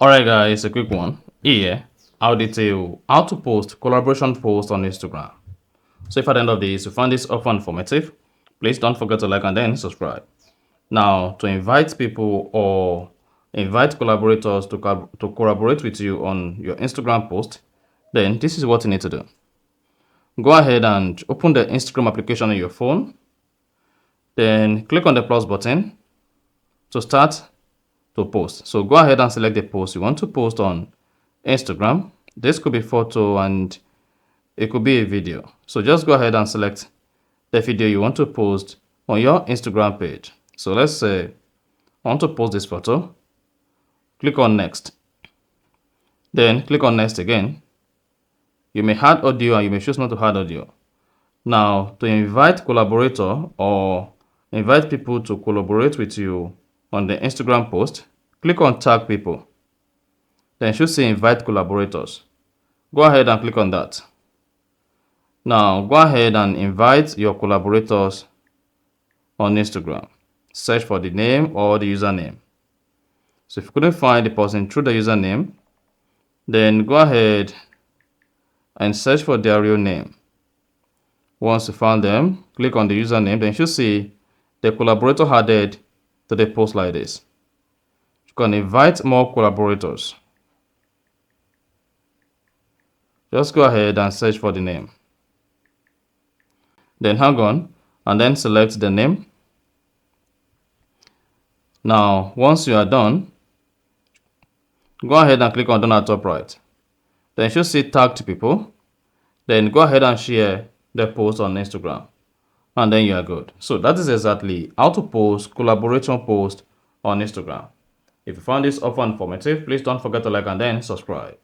Alright guys, a quick one. Here, I'll detail how to post collaboration posts on Instagram. So if at the end of this you find this offer informative, please don't forget to like and then subscribe. Now, to invite people or invite collaborators to collaborate with you on your Instagram post, then this is what you need to do. Go ahead and open the Instagram application on your phone. Then click on the plus button to start to post. So go ahead and select the post you want to post on Instagram. This could be photo and it could be a video. So just go ahead and select the video you want to post on your Instagram page. So let's say I want to post this photo. Click on next. Then click on next again. You may add audio and you may choose not to add audio. Now, to invite collaborator or invite people to collaborate with you on the Instagram post, click on tag people. Then you should say invite collaborators. Go ahead and click on that. Now, go ahead and invite your collaborators on Instagram. Search for the name or the username. So if you couldn't find the person through the username, then go ahead and search for their real name. Once you found them, click on the username, then you should see the collaborator added to the post like this. You can invite more collaborators. Just go ahead and search for the name. Then hang on and then select the name. Now, once you are done, go ahead and click on done at top right. Then you should see tagged people. Then go ahead and share the post on Instagram. And then you are good. So that is exactly how to post collaboration post on Instagram. If you found this offer informative, please don't forget to like and then subscribe.